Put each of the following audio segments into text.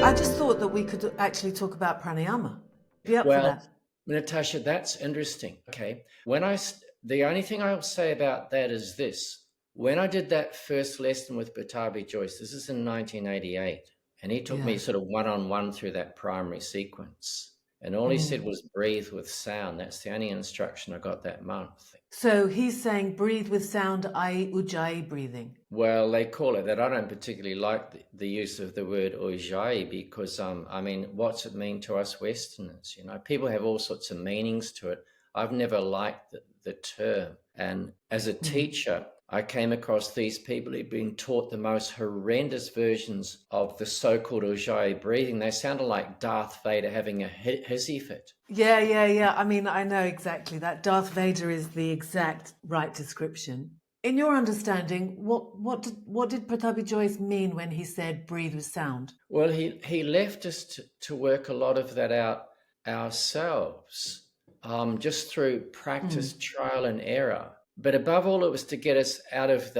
I just thought that we could actually talk about pranayama. Be up for Well, that? Natasha, that's interesting. Okay. The only thing I'll say about that is this. When I did that first lesson with Batabi Joyce, this is in 1988, and he took me Yeah. sort of one-on-one through that primary sequence. And all he said was breathe with sound. That's the only instruction I got that month. So he's saying breathe with sound, i.e. ujjayi breathing. Well, they call it that. I don't particularly like the use of the word ujjayi because, I mean, what's it mean to us Westerners? You know, people have all sorts of meanings to it. I've never liked the term. And as a teacher, I came across these people who'd been taught the most horrendous versions of the so-called ujjayi breathing. They sounded like Darth Vader having a hissy fit. Yeah. I mean, I know exactly that. Darth Vader is the exact right description. In your understanding, what did Patabi Joyce mean when he said breathe with sound? Well, he left us to work a lot of that out ourselves, just through practice, trial and error. But above all, it was to get us out of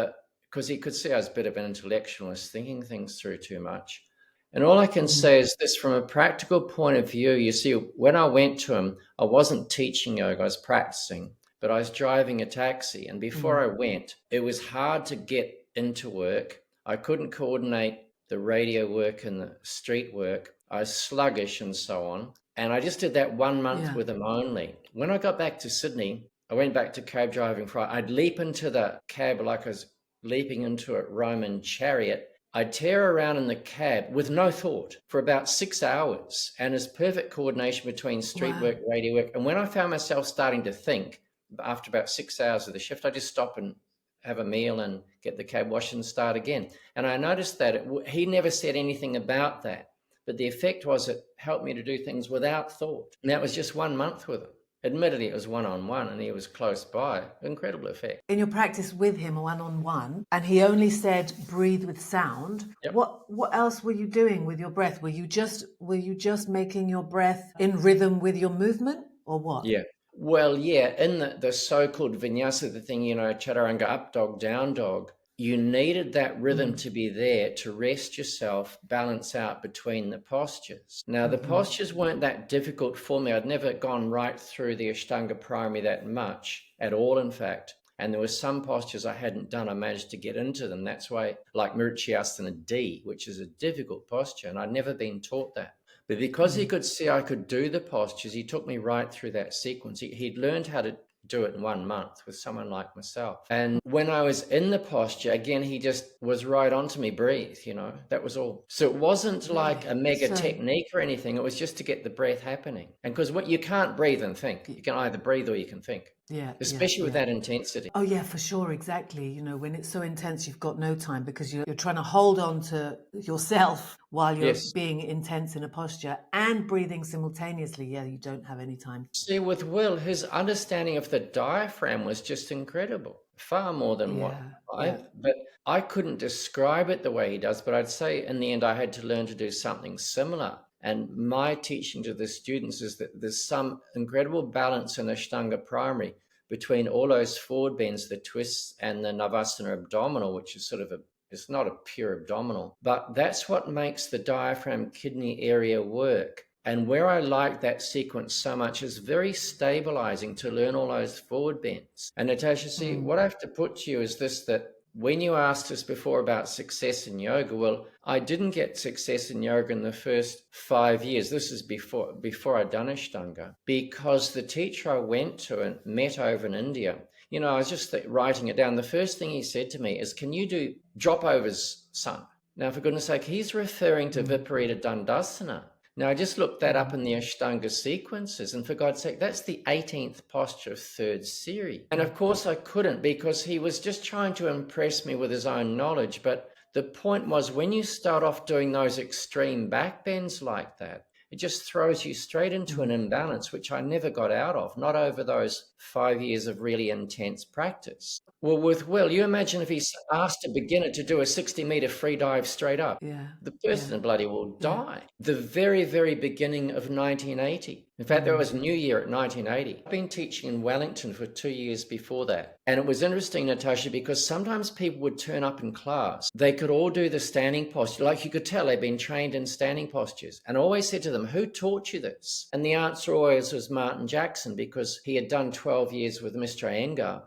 because he could see I was a bit of an intellectualist, thinking things through too much. And all I can say is this, from a practical point of view, you see, when I went to him, I wasn't teaching yoga, I was practicing, but I was driving a taxi. And before I went, it was hard to get into work. I couldn't coordinate the radio work and the street work. I was sluggish and so on. And I just did that 1 month with him only. When I got back to Sydney, I went back to cab driving for I'd leap into the cab like I was leaping into a Roman chariot. I'd tear around in the cab with no thought for about 6 hours, and there's perfect coordination between street work, radio work. And when I found myself starting to think after about 6 hours of the shift, I just stop and have a meal and get the cab washed and start again. And I noticed that he never said anything about that, but the effect was it helped me to do things without thought. And that was just 1 month with him. Admittedly, it was one-on-one and he was close by. Incredible effect. In your practice with him one-on-one, and he only said breathe with sound, what else were you doing with your breath? Were you just making your breath in rhythm with your movement, or what? Yeah. Well, yeah, in the so-called vinyasa, the thing, you know, chaturanga, up dog, down dog, you needed that rhythm to be there to rest yourself, balance out between the postures. Now, the postures weren't that difficult for me. I'd never gone right through the Ashtanga primary that much at all, in fact. And there were some postures I hadn't done. I managed to get into them. That's why, like Mrityasana D, which is a difficult posture, and I'd never been taught that. But because he could see I could do the postures, he took me right through that sequence. He'd learned how to do it in 1 month with someone like myself. And when I was in the posture, again, he just was right onto me, breathe, you know, that was all. So it wasn't like a mega technique or anything. It was just to get the breath happening. And because you can't breathe and think. You can either breathe or you can think. Especially with that intensity. Oh yeah, for sure, exactly. You know, when it's so intense, you've got no time because you're trying to hold on to yourself while you're being intense in a posture and breathing simultaneously. Yeah, you don't have any time. See, with Will, his understanding of the diaphragm was just incredible, far more than but I couldn't describe it the way he does, but I'd say in the end I had to learn to do something similar. And my teaching to the students is that there's some incredible balance in Ashtanga primary between all those forward bends, the twists, and the Navasana abdominal, which is sort of it's not a pure abdominal, but that's what makes the diaphragm kidney area work. And where I like that sequence so much is very stabilizing to learn all those forward bends. And Natasha, see, what I have to put to you is this, that when you asked us before about success in yoga, well, I didn't get success in yoga in the first 5 years. This is before I'd done Ashtanga, because the teacher I went to and met over in India, you know, I was just writing it down. The first thing he said to me is, can you do drop overs, son? Now, for goodness sake, he's referring to Viparita Dandasana. Now, I just looked that up in the Ashtanga sequences, and for God's sake, that's the 18th posture of third series. And of course I couldn't, because he was just trying to impress me with his own knowledge. But the point was, when you start off doing those extreme back bends like that, it just throws you straight into an imbalance, which I never got out of, not over those 5 years of really intense practice. Well, with Will, you imagine if he asked a beginner to do a 60-meter free dive straight up, the person bloody will die. The very, very beginning of 1980, In fact, there was New Year at 1980. I've been teaching in Wellington for 2 years before that. And it was interesting, Natasha, because sometimes people would turn up in class. They could all do the standing posture. Like you could tell they'd been trained in standing postures. And I always said to them, who taught you this? And the answer always was Martin Jackson, because he had done 12 years with Mr. Iyengar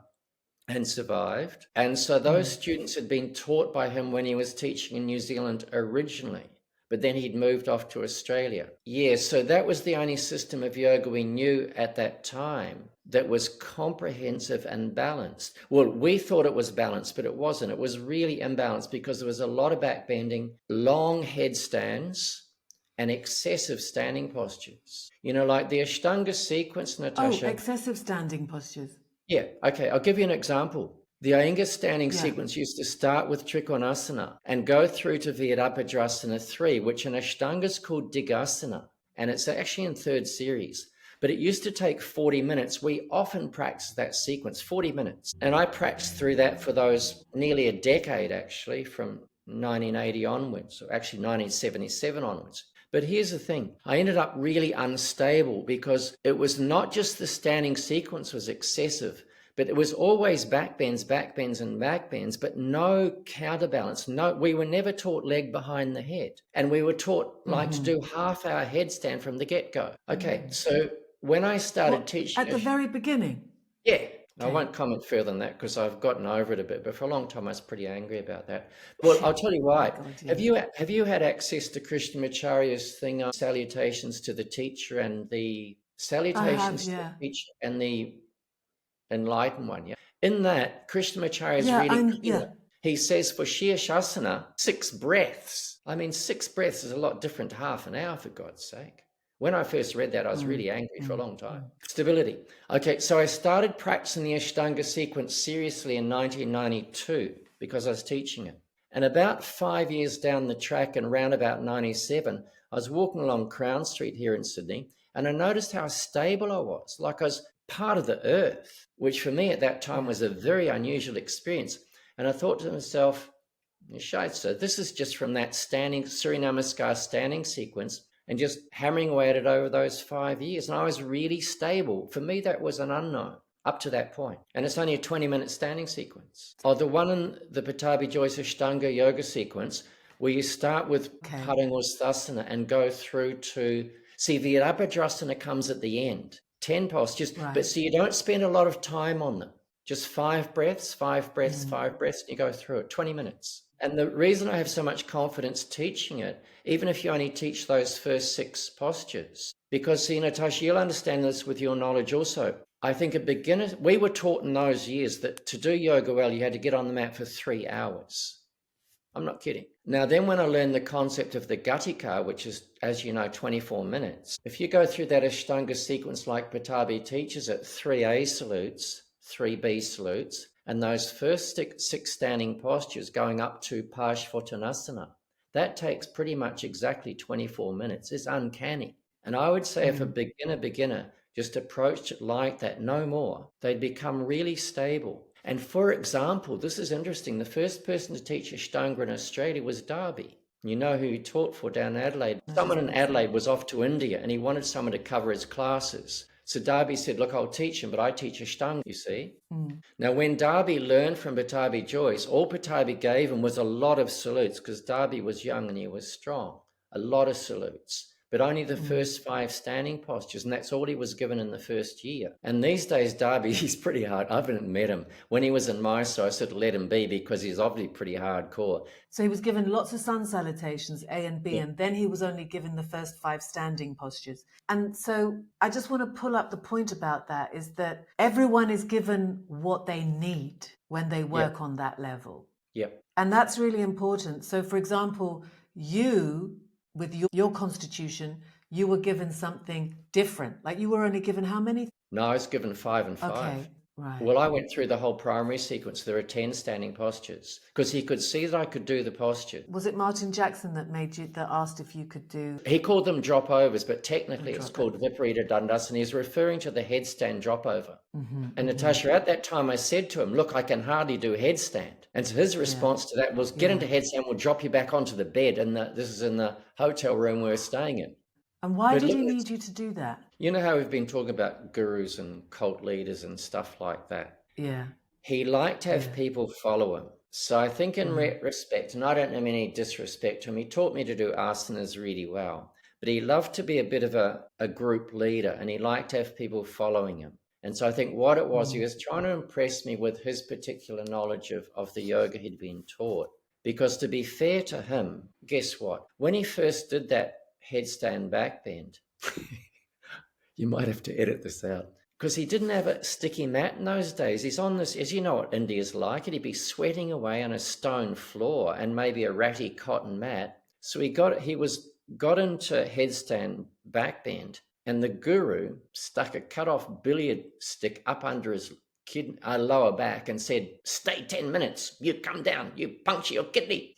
and survived. And so those students had been taught by him when he was teaching in New Zealand originally. But then he'd moved off to Australia. Yeah, so that was the only system of yoga we knew at that time that was comprehensive and balanced. Well, we thought it was balanced, but it wasn't. It was really imbalanced because there was a lot of back bending, long headstands, and excessive standing postures. You know, like the Ashtanga sequence, Natasha. Oh, excessive standing postures. Yeah, okay, I'll give you an example. The Iyengar standing sequence used to start with Trikonasana and go through to Virabhadrasana 3, which in Ashtanga is called Digasana, and it's actually in third series. But it used to take 40 minutes. We often practice that sequence, 40 minutes. And I practiced through that for those nearly a decade, actually, from 1980 onwards, or actually 1977 onwards. But here's the thing. I ended up really unstable because it was not just the standing sequence was excessive, but it was always back bends, and back bends, but no counterbalance. No, we were never taught leg behind the head. And we were taught like to do half our headstand from the get-go. Okay, so when I started teaching... At the very beginning? Yeah. Okay. I won't comment further than that because I've gotten over it a bit, but for a long time I was pretty angry about that. Well, I'll tell you why. Have you had access to Krishnamacharya's thing on salutations to the teacher and the salutations to the teacher and the enlightened one? Yeah. In that, Krishnamacharya is really clear. He says for Shirshasana, 6 breaths. I mean, 6 breaths is a lot different to half an hour, for God's sake. When I first read that, I was really angry for a long time. Stability. Okay, so I started practicing the Ashtanga sequence seriously in 1992 because I was teaching it. And about 5 years down the track and around about 97, I was walking along Crown Street here in Sydney, and I noticed how stable I was, like I was part of the earth, which for me at that time was a very unusual experience. And I thought to myself, so this is just from that standing Surya Namaskar standing sequence, and just hammering away at it over those 5 years. And I was really stable. For me, that was an unknown up to that point. And it's only a 20-minute standing sequence. Oh, the one in the Pattabhi Joyce Ashtanga yoga sequence, where you start with Padangusthasana and go through to... See, Virabhadrasana comes at the end. 10 postures, but so you don't spend a lot of time on them. Just 5 breaths, 5 breaths, 5 breaths, and you go through it, 20 minutes. And the reason I have so much confidence teaching it, even if you only teach those first 6 postures, because, see, Natasha, you'll understand this with your knowledge also. I think a beginner, we were taught in those years that to do yoga well, you had to get on the mat for 3 hours. I'm not kidding. Now, then when I learned the concept of the Gatika, which is, as you know, 24 minutes, if you go through that Ashtanga sequence like Pattabhi teaches it, 3 A salutes, 3 B salutes, and those first 6 standing postures going up to Parshvottanasana, that takes pretty much exactly 24 minutes. It's uncanny. And I would say if a beginner just approached it like that, no more, they'd become really stable. And for example, this is interesting. The first person to teach Ashtanga in Australia was Darby. You know who he taught for down in Adelaide. Someone in Adelaide was off to India and he wanted someone to cover his classes. So Darby said, look, I'll teach him, but I teach Ashtanga, you see. Now, when Darby learned from Pattabhi Joyce, all Pattabhi gave him was a lot of salutes because Darby was young and he was strong. A lot of salutes, but only the first 5 standing postures, and that's all he was given in the first year. And these days, Darby, he's pretty hard. I haven't met him. When he was in Mysore, I sort of let him be because he's obviously pretty hardcore. So he was given lots of sun salutations, A and B, and then he was only given the first 5 standing postures. And so I just want to pull up the point about that is that everyone is given what they need when they work on that level. Yep. And that's really important. So, for example, you... with your constitution, you were given something different. Like you were only given how many? No, I was given 5 and 5. Okay, right. Well, I went through the whole primary sequence. There are 10 standing postures because he could see that I could do the posture. Was it Martin Jackson that asked if you could do? He called them drop overs, but technically it's called Viparita Dandasana. He's referring to the headstand drop over. And Natasha, at that time I said to him, look, I can hardly do headstand. And so his response to that was, get into headstand, we'll drop you back onto the bed. And this is in the hotel room we were staying in. And why did he need you to do that? You know how we've been talking about gurus and cult leaders and stuff like that? Yeah. He liked to have people follow him. So I think in retrospect, and I don't have any disrespect to him, he taught me to do asanas really well. But he loved to be a bit of a group leader, and he liked to have people following him. And so I think what it was, he was trying to impress me with his particular knowledge of the yoga he'd been taught. Because to be fair to him, guess what? When he first did that headstand back bend, you might have to edit this out, because he didn't have a sticky mat in those days. He's on this, as you know what India's like, he'd be sweating away on a stone floor and maybe a ratty cotton mat. So he got into headstand back bend, and the guru stuck a cut-off billiard stick up under his lower back and said, "Stay 10 minutes, you come down, you puncture your kidney."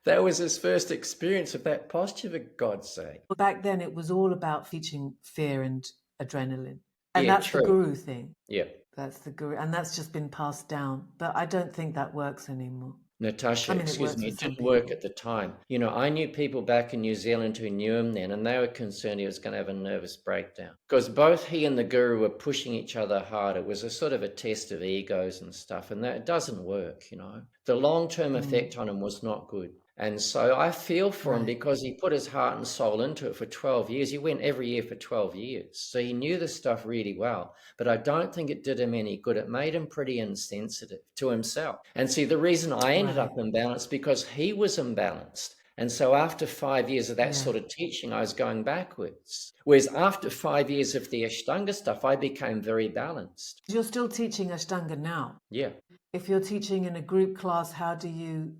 That was his first experience of that posture, for God's sake. Well, back then it was all about teaching fear and adrenaline. And that's the guru thing. Yeah. That's the guru. And that's just been passed down. But I don't think that works anymore. Natasha, excuse me, it didn't work at the time. You know, I knew people back in New Zealand who knew him then, and they were concerned he was going to have a nervous breakdown. Because both he and the guru were pushing each other hard. It was a sort of a test of egos and stuff, and that doesn't work, you know. The long-term effect on him was not good. And so I feel for him, because he put his heart and soul into it for 12 years. He went every year for 12 years. So he knew the stuff really well. But I don't think it did him any good. It made him pretty insensitive to himself. And see, the reason I ended up imbalanced, because he was imbalanced. And so after 5 years of that sort of teaching, I was going backwards. Whereas after 5 years of the Ashtanga stuff, I became very balanced. You're still teaching Ashtanga now? Yeah. If you're teaching in a group class, how do you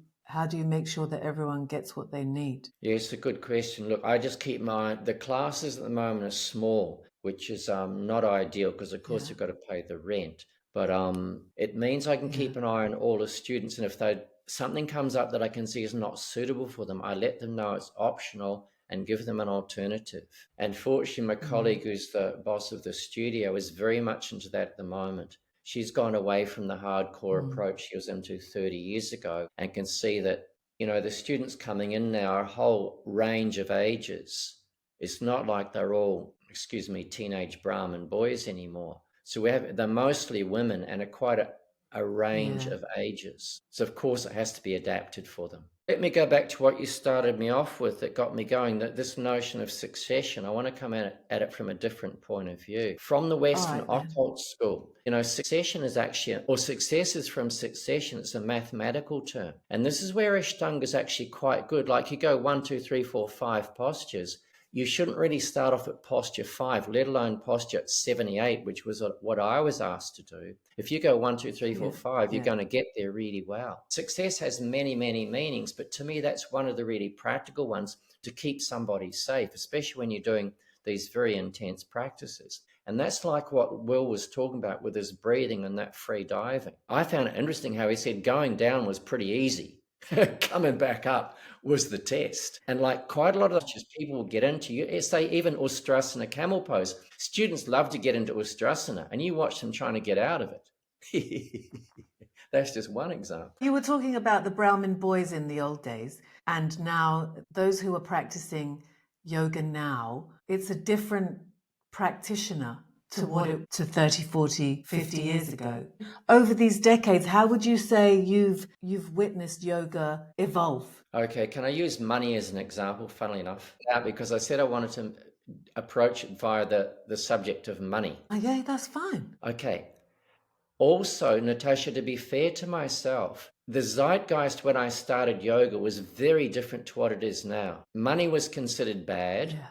make sure that everyone gets what they need? Yeah, it's a good question. Look, I just keep the classes at the moment are small, which is not ideal, because of course you've got to pay the rent. But it means I can keep an eye on all the students, and if something comes up that I can see is not suitable for them, I let them know it's optional and give them an alternative. And fortunately, my colleague, who's the boss of the studio, is very much into that at the moment. She's gone away from the hardcore approach she was into 30 years ago, and can see that, you know, the students coming in now are a whole range of ages. It's not like they're all, teenage Brahmin boys anymore. So they're mostly women, and quite a range of ages. So of course it has to be adapted for them. Let me go back to what you started me off with that got me going, that this notion of succession. I want to come at it from a different point of view. From the Western occult school, you know, succession is actually, or success is from succession. It's a mathematical term. And this is where Ashtanga is actually quite good. Like you go 1, 2, 3, 4, 5 postures. You shouldn't really start off at posture 5, let alone posture at 78, which was what I was asked to do. If you go 1, 2, 3, 4, 5, you're going to get there really well. Success has many, many meanings, but to me, that's one of the really practical ones to keep somebody safe, especially when you're doing these very intense practices. And that's like what Will was talking about with his breathing and that free diving. I found it interesting how he said going down was pretty easy. Coming back up was the test. And like quite a lot of people will get into, you say even Ustrasana camel pose, students love to get into Ustrasana, and you watch them trying to get out of it. That's just one example. You were talking about the Brahmin boys in the old days, and now those who are practicing yoga now, it's a different practitioner to 30, 40, 50 years ago. Over these decades, how would you say you've witnessed yoga evolve? Okay, can I use money as an example, funnily enough? Because I said I wanted to approach it via the subject of money. Oh, yeah, that's fine. Okay. Also, Natasha, to be fair to myself, the zeitgeist when I started yoga was very different to what it is now. Money was considered bad. Yeah.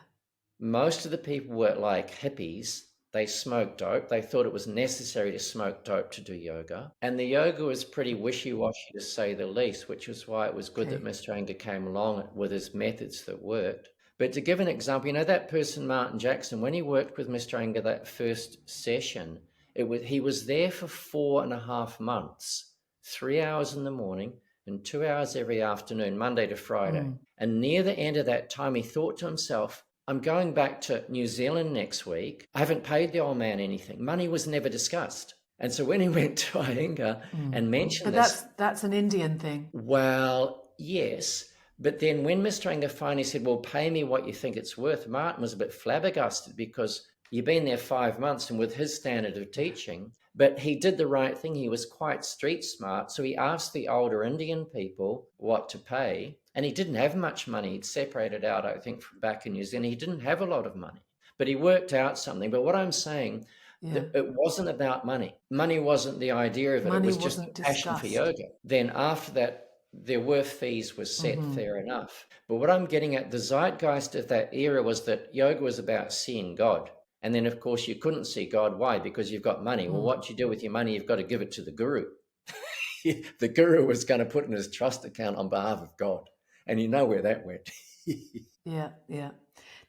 Most of the people were like hippies. They smoked dope. They thought it was necessary to smoke dope to do yoga. And the yoga was pretty wishy-washy, to say the least, which was why it was good that Mr. Iyengar came along with his methods that worked. But to give an example, you know that person, Martin Jackson, when he worked with Mr. Iyengar that first session, he was there for 4.5 months, 3 hours in the morning and 2 hours every afternoon, Monday to Friday. And near the end of that time, he thought to himself, I'm going back to New Zealand next week. I haven't paid the old man anything. Money was never discussed. And so when he went to Iyengar and mentioned this... But that's an Indian thing. Well, yes. But then when Mr. Anger finally said, well, pay me what you think it's worth, Martin was a bit flabbergasted because you've been there 5 months and with his standard of teaching, but he did the right thing. He was quite street smart. So he asked the older Indian people what to pay, and he didn't have much money. He'd separated out, I think, from back in New Zealand. He didn't have a lot of money, but he worked out something. But what I'm saying, it wasn't about money. Money wasn't the idea of it. It was just a passion for yoga. Then after that, their worth fees was set, fair enough. But what I'm getting at, the zeitgeist of that era was that yoga was about seeing God. And then, of course, you couldn't see God. Why? Because you've got money. Well, what do you do with your money? You've got to give it to the guru. The guru was going to put in his trust account on behalf of God. And you know where that went. Yeah.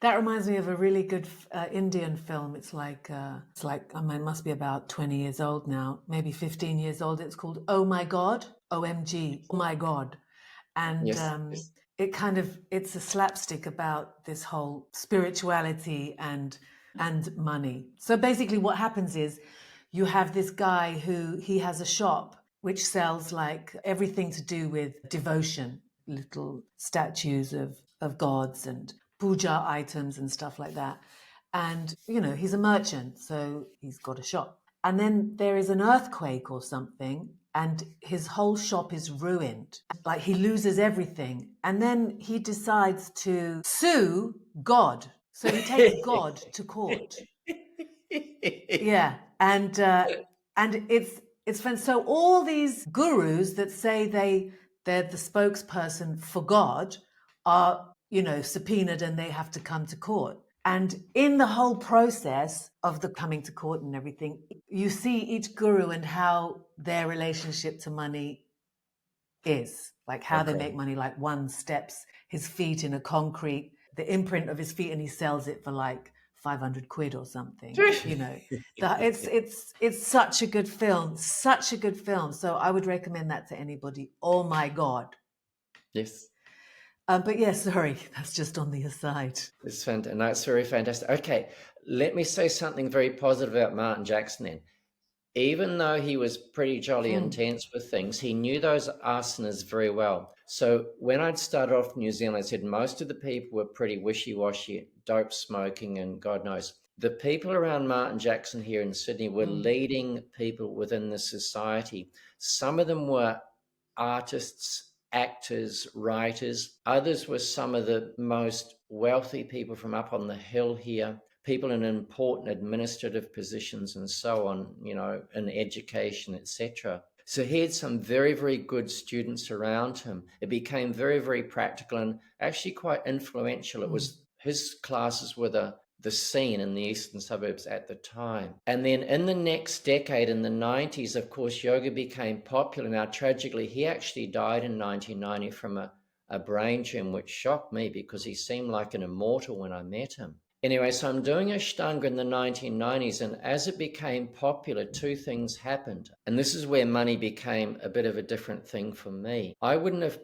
That reminds me of a really good Indian film. It's like, I mean, it must be about 20 years old now, maybe 15 years old. It's called Oh My God, OMG, Oh My God. And yes. It's a slapstick about this whole spirituality and money. So basically what happens is you have this guy who he has a shop which sells like everything to do with devotion, little statues of gods and puja items and stuff like that. And, he's a merchant, so he's got a shop. And then there is an earthquake or something, and his whole shop is ruined. Like he loses everything. And then he decides to sue God. So he takes God to court. Yeah. And it's fun. So all these gurus that say they're the spokesperson for God are, subpoenaed and they have to come to court. And in the whole process of the coming to court and everything, you see each guru and how their relationship to money is, like how they make money. Like one steps his feet in a concrete, the imprint of his feet, and he sells it for like 500 quid or something. It's such a good film, So I would recommend that to anybody. Oh my God. Yes. But yes, sorry, that's just on the aside. It's fantastic. No, it's very fantastic. Okay, let me say something very positive about Martin Jackson then. Even though he was pretty jolly intense with things, he knew those asanas very well. So when I'd started off in New Zealand, I said most of the people were pretty wishy-washy, dope smoking, and God knows. The people around Martin Jackson here in Sydney were leading people within the society. Some of them were artists, actors, writers. Others were some of the most wealthy people from up on the hill here, people in important administrative positions and so on, in education, etc. So he had some very, very good students around him. It became very, very practical and actually quite influential. It was his classes were the scene in the eastern suburbs at the time. And then in the next decade, in the 90s, of course, yoga became popular. Now, tragically, he actually died in 1990 from a brain tumor, which shocked me because he seemed like an immortal when I met him. Anyway, so I'm doing Ashtanga in the 1990s, and as it became popular, two things happened. And this is where money became a bit of a different thing for me. I wouldn't have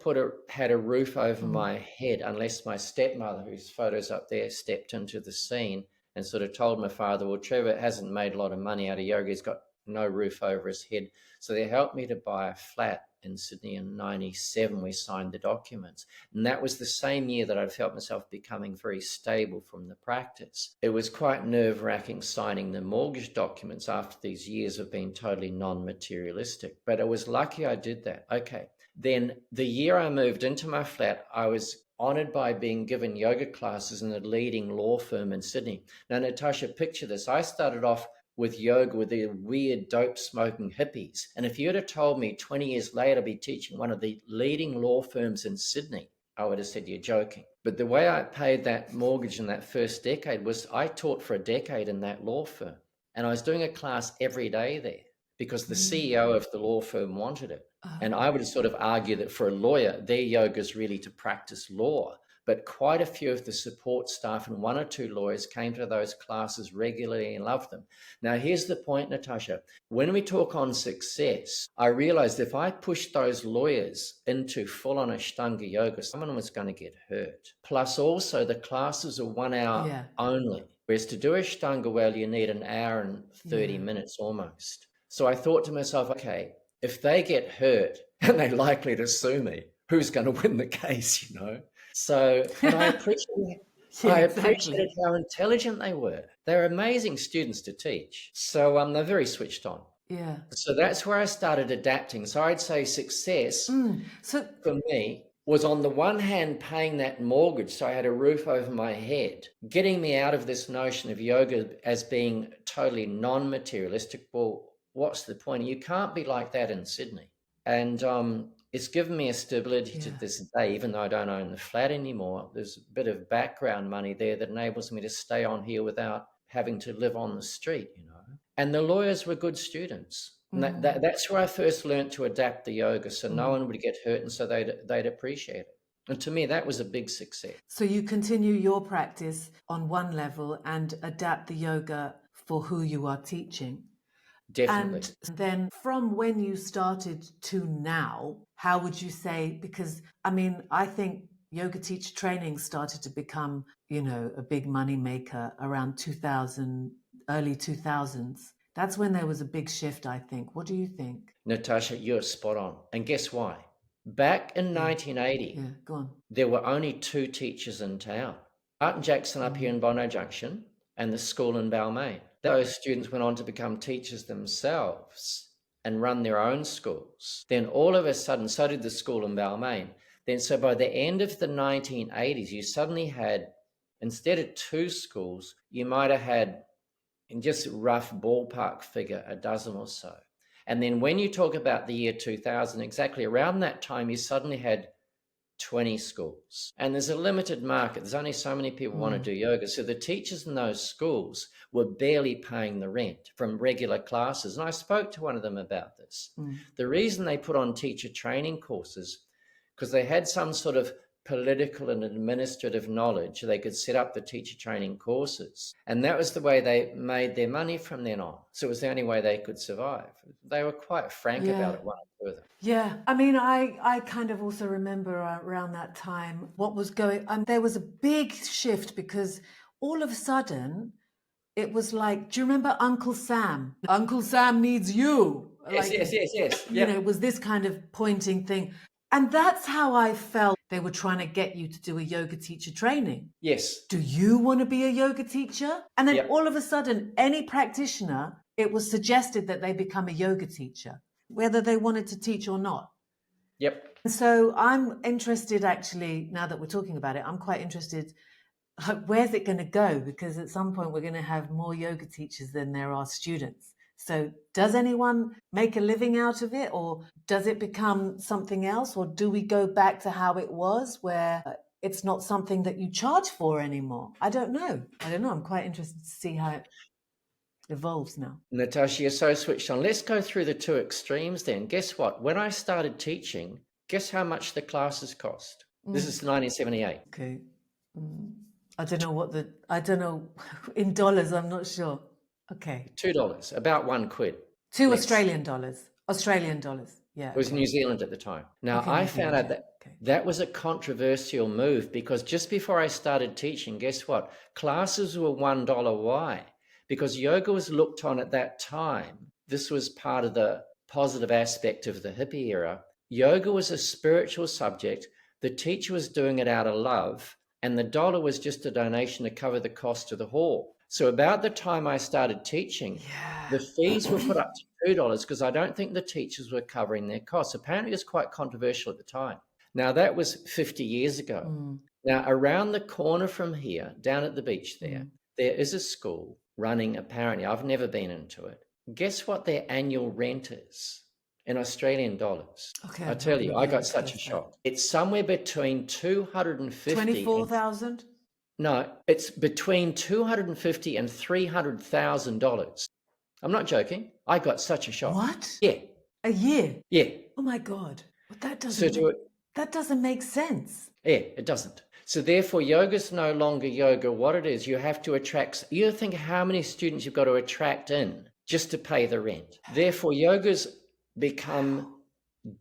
had a roof over my head unless my stepmother, whose photo's up there, stepped into the scene and sort of told my father, well, Trevor hasn't made a lot of money out of yoga. He's got no roof over his head. So they helped me to buy a flat in Sydney in 97. We signed the documents. And that was the same year that I felt myself becoming very stable from the practice. It was quite nerve-wracking signing the mortgage documents after these years of being totally non-materialistic. But I was lucky I did that. Okay. Then the year I moved into my flat, I was honored by being given yoga classes in a leading law firm in Sydney. Now, Natasha, picture this. I started off with yoga with the weird dope smoking hippies. And if you had told me 20 years later I'd be teaching one of the leading law firms in Sydney, I would have said, you're joking. But the way I paid that mortgage in that first decade was I taught for a decade in that law firm. And I was doing a class every day there because the CEO of the law firm wanted it. And I would sort of argue that for a lawyer, their yoga is really to practice law. But quite a few of the support staff and one or two lawyers came to those classes regularly and loved them. Now, here's the point, Natasha. When we talk on success, I realized if I pushed those lawyers into full-on Ashtanga yoga, someone was going to get hurt. Plus, also, the classes are 1 hour only. Whereas to do Ashtanga well, you need an hour and 30 minutes almost. So I thought to myself, okay, if they get hurt and they're likely to sue me, who's going to win the case, So, and I appreciated, Exactly. how intelligent they were. They're amazing students to teach. So they're very switched on. Yeah. So that's where I started adapting. So I'd say success for me was, on the one hand, paying that mortgage so I had a roof over my head, getting me out of this notion of yoga as being totally non-materialistic. Well, what's the point? You can't be like that in Sydney. And it's given me a stability to this day, even though I don't own the flat anymore. There's a bit of background money there that enables me to stay on here without having to live on the street, And the lawyers were good students. And that's where I first learned to adapt the yoga, so no one would get hurt, and so they'd appreciate it. And to me, that was a big success. So you continue your practice on one level and adapt the yoga for who you are teaching. Definitely. And then from when you started to now, how would you say, because I think yoga teacher training started to become, a big money maker around 2000, early 2000s. That's when there was a big shift, I think. What do you think? Natasha, you're spot on. And guess why? Back in 1980, go on. There were only 2 teachers in town. Martin Jackson up here in Bondi Junction and the school in Balmain. Those students went on to become teachers themselves and run their own schools. Then all of a sudden, so did the school in Balmain. Then so by the end of the 1980s, you suddenly had, instead of 2 schools, you might have had, in just rough ballpark figure, a dozen or so. And then when you talk about the year 2000, exactly around that time, you suddenly had 20 schools. And there's a limited market. There's only so many people want to do yoga. So the teachers in those schools were barely paying the rent from regular classes. And I spoke to one of them about this. The reason they put on teacher training courses, because they had some sort of political and administrative knowledge. They could set up the teacher training courses. And that was the way they made their money from then on. So it was the only way they could survive. They were quite frank about it, one or two of them. Yeah, I kind of also remember around that time what was going on. There was a big shift because all of a sudden it was like, do you remember Uncle Sam? Uncle Sam needs you. Yes, like, yes. It was this kind of pointing thing. And that's how I felt they were trying to get you to do a yoga teacher training. Yes. Do you want to be a yoga teacher? And then all of a sudden, any practitioner, it was suggested that they become a yoga teacher, whether they wanted to teach or not. Yep. So I'm interested, actually, now that we're talking about it, I'm quite interested, where's it going to go? Because at some point we're going to have more yoga teachers than there are students. So does anyone make a living out of it, or does it become something else? Or do we go back to how it was, where it's not something that you charge for anymore? I don't know. I'm quite interested to see how it evolves now. Natasha, you're so switched on. Let's go through the 2 extremes then. Guess what? When I started teaching, guess how much the classes cost? This is 1978. Okay. I don't know, in dollars, I'm not sure. Okay. $2, about £1. $2 Australian dollars. Yeah. It was New Zealand at the time. Now, I found out that that was a controversial move, because just before I started teaching, guess what? Classes were $1. Why? Because yoga was looked on at that time. This was part of the positive aspect of the hippie era. Yoga was a spiritual subject. The teacher was doing it out of love, and the dollar was just a donation to cover the cost of the hall. So about the time I started teaching, the fees were put up to $2, because I don't think the teachers were covering their costs. Apparently it was quite controversial at the time. Now that was 50 years ago. Now around the corner from here, down at the beach there is a school running, apparently, I've never been into it. Guess what their annual rent is in Australian dollars? Okay, I tell you, I got such a shock. It's somewhere between 250 $24,000. No, it's between $250 and $300,000. I'm not joking. I got such a shock. What? Yeah. A year? Yeah. Oh my God. But that doesn't make sense. Yeah, it doesn't. So therefore, yoga's no longer yoga. What it is, you have to attract. You think how many students you've got to attract in just to pay the rent. Therefore, yoga's become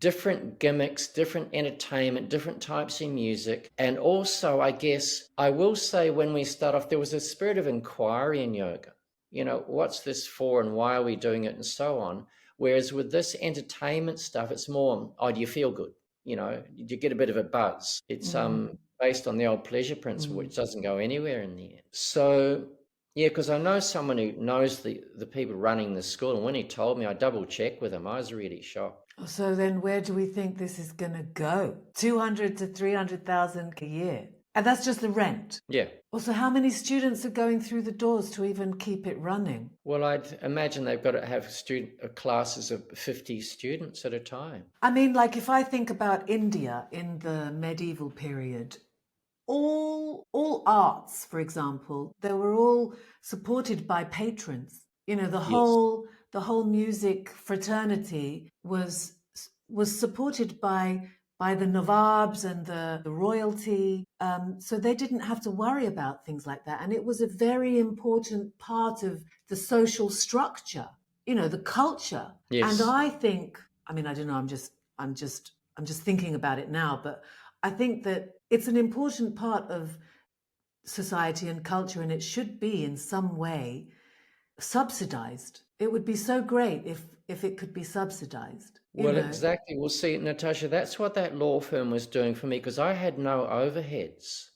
different gimmicks, different entertainment, different types of music. And also, I guess, I will say, when we start off, there was a spirit of inquiry in yoga. What's this for and why are we doing it and so on? Whereas with this entertainment stuff, it's more, oh, do you feel good? you get a bit of a buzz. It's based on the old pleasure principle, which doesn't go anywhere in the end. So, yeah, because I know someone who knows the people running the school, and when he told me, I double-checked with him. I was really shocked. So then where do we think this is going to go? 200 to 300,000 a year. And that's just the rent. Yeah. Also, how many students are going through the doors to even keep it running? Well, I'd imagine they've got to have classes of 50 students at a time. I mean, like if I think about India in the medieval period, all arts, for example, they were all supported by patrons. The whole music fraternity was supported by the Nawabs and the royalty. So they didn't have to worry about things like that. And it was a very important part of the social structure, the culture. Yes. And I think, I don't know, I'm just thinking about it now, but I think that it's an important part of society and culture, and it should be in some way subsidized. It would be so great if it could be subsidized. Well, exactly. Well, see, Natasha, that's what that law firm was doing for me, because I had no overheads.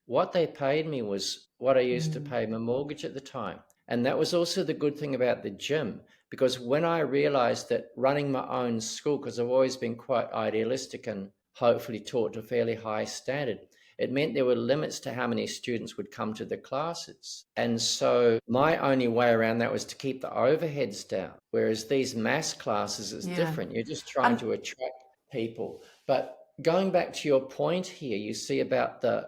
What they paid me was what I used to pay my mortgage at the time. And that was also the good thing about the gym, because when I realized that running my own school, because I've always been quite idealistic and hopefully taught to a fairly high standard, it meant there were limits to how many students would come to the classes. And so my only way around that was to keep the overheads down. Whereas these mass classes is different. You're just trying to attract people. But going back to your point here, you see about the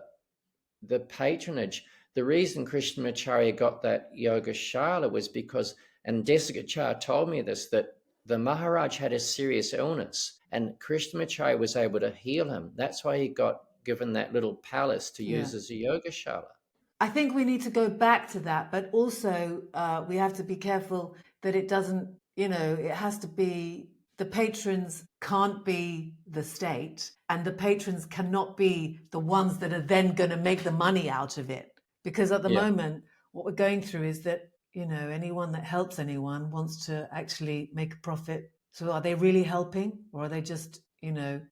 patronage. The reason Krishnamacharya got that yoga shala was because, and Desikachar told me this, that the Maharaj had a serious illness and Krishnamacharya was able to heal him. That's why he got given that little palace to use as a yoga shala. I think we need to go back to that, but also we have to be careful that it doesn't, it has to be, the patrons can't be the state, and the patrons cannot be the ones that are then going to make the money out of it. Because at the moment, what we're going through is that, anyone that helps anyone wants to actually make a profit. So are they really helping, or are they just,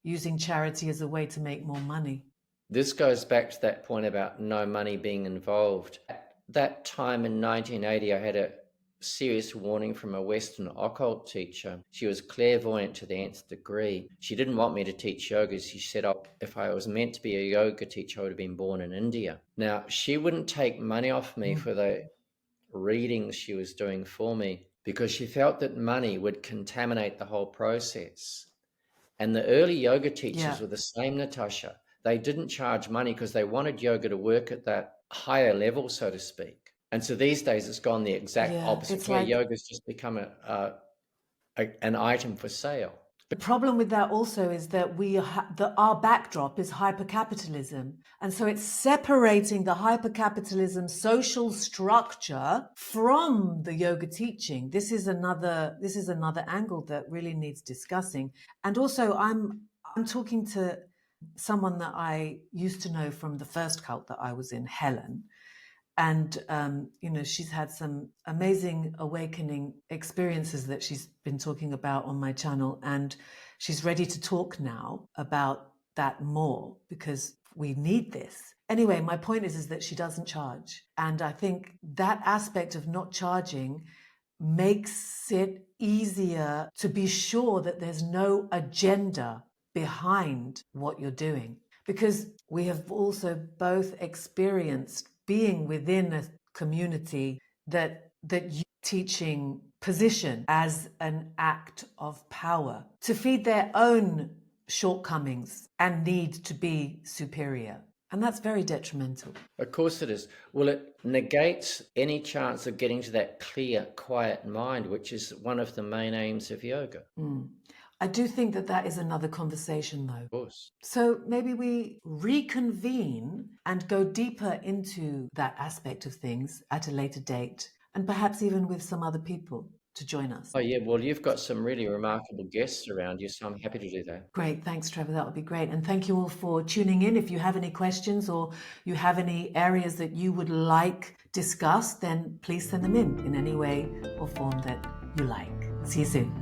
using charity as a way to make more money? This goes back to that point about no money being involved. At that time in 1980, I had a serious warning from a Western occult teacher. She was clairvoyant to the nth degree. She didn't want me to teach yoga. She said, if I was meant to be a yoga teacher, I would have been born in India. Now, she wouldn't take money off me for the readings she was doing for me because she felt that money would contaminate the whole process. And the early yoga teachers were the same, Natasha. They didn't charge money because they wanted yoga to work at that higher level, so to speak. And so these days it's gone the exact opposite, where yoga's just become an item for sale. The problem with that also is that our backdrop is hypercapitalism. And so it's separating the hypercapitalism social structure from the yoga teaching. This is another angle that really needs discussing. And also I'm talking to someone that I used to know from the first cult that I was in, Helen. And, she's had some amazing awakening experiences that she's been talking about on my channel. And she's ready to talk now about that more because we need this. Anyway, my point is that she doesn't charge. And I think that aspect of not charging makes it easier to be sure that there's no agenda behind what you're doing. Because we have also both experienced being within a community that you teaching position as an act of power to feed their own shortcomings and need to be superior. And that's very detrimental. Of course it is. Well, it negates any chance of getting to that clear, quiet mind, which is one of the main aims of yoga. I do think that is another conversation, though. Of course. So maybe we reconvene and go deeper into that aspect of things at a later date, and perhaps even with some other people to join us. Oh, yeah. Well, you've got some really remarkable guests around you, so I'm happy to do that. Great. Thanks, Trevor. That would be great. And thank you all for tuning in. If you have any questions or you have any areas that you would like discussed, then please send them in any way or form that you like. See you soon.